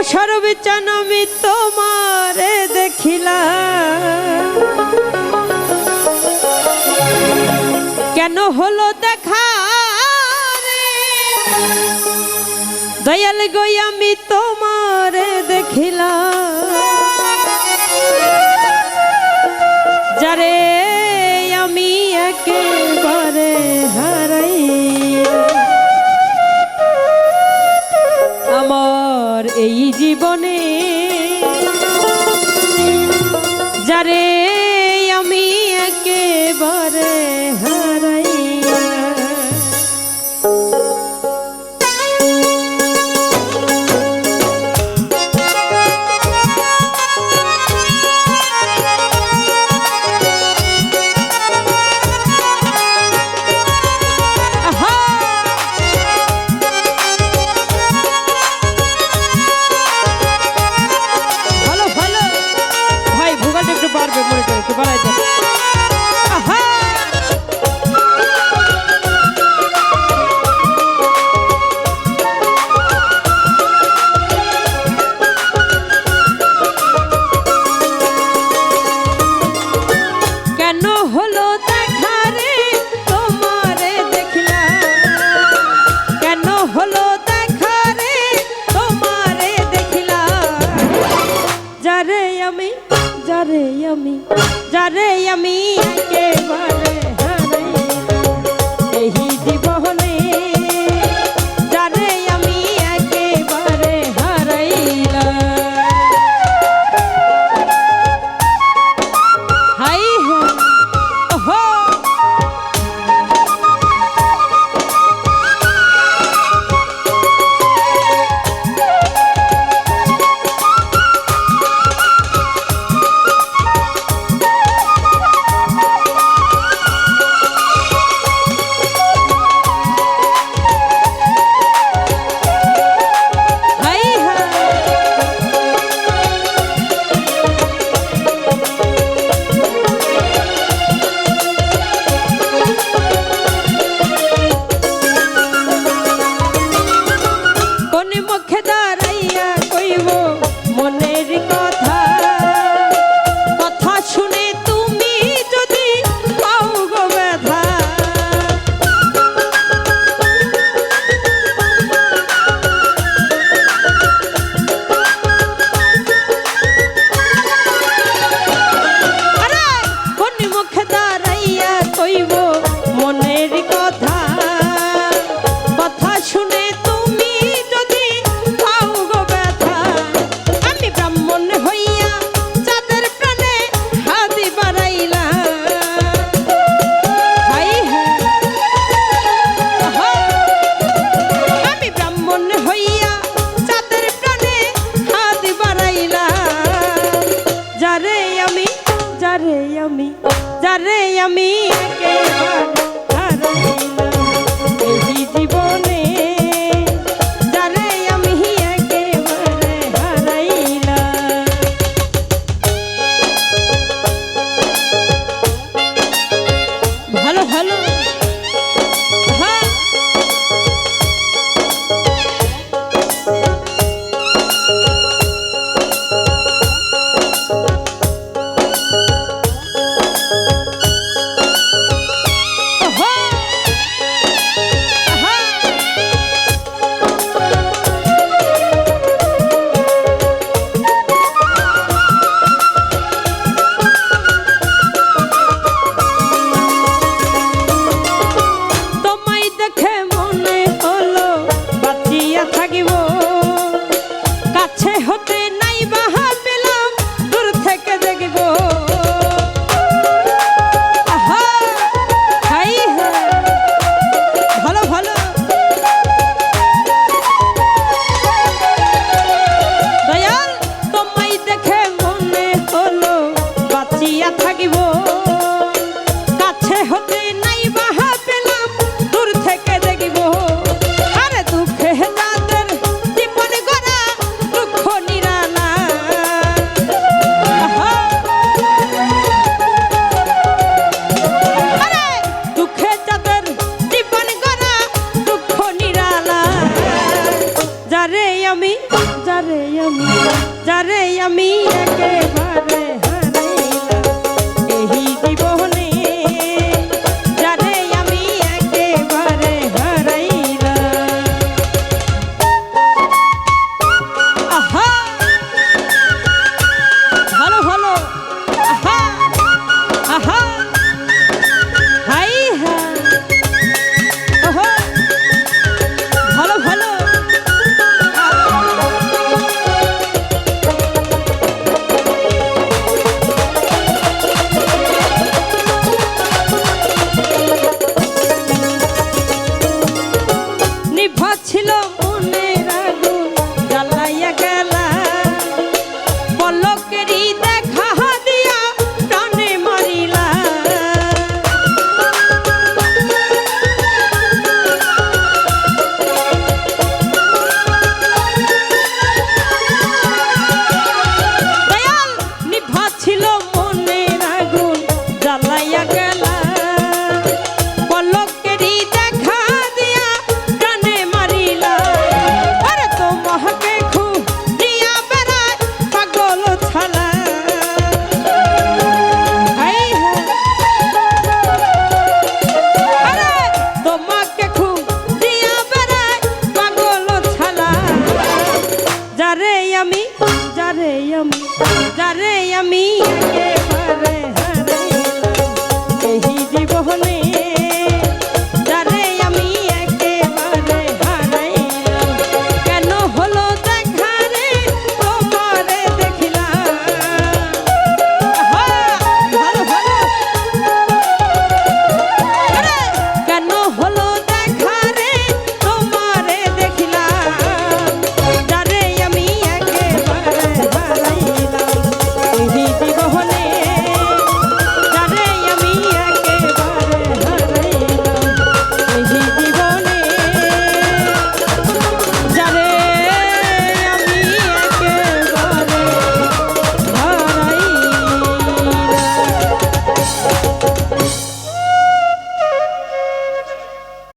সর্বচন আমি তোমারে দেখিলাম, কেন হলো দেখা রে দয়াল গো আমি তোমারে দেখিলাম, যারে আমি একেবারে হারাই আমার এই জীবনে, যারে আমি একেবারে হারাই। যারে আমি একেবারে হারাই এই জীবনে, যারে আমি একেবারে হারাইলাম। হাই হো যারে আমি একেবারে হারাইলাম এই জীবনে, যারে আমি একেবারে হারাইলাম। ভালো ভালো হ্যাঁ আমি যারে আমি একেবারে হারাইলাম এই জীবনে যারে আমি একেবারে হারাইলাম আহা ভালো ভালো আহা আহা হাই হা ওহো ভালো ভালো ছিল মনের আগুন জ্বালাইয়া গেলা পলকেরই দেখা দিয়া প্রাণে মারিলা দয়াল নিভা ছিল মনের আগুন জ্বালাইয়া গেলা পলকেরই দেখা দিয়া প্রাণে মারিলা আরে তোমাকে খুঁজিয়া বেড়ায় পাগল ছালা আরে তোমাকে খুঁজিয়া বেড়ায় পাগল ছালা যারে আমি একেবারে হারাইলাম এই জীবনে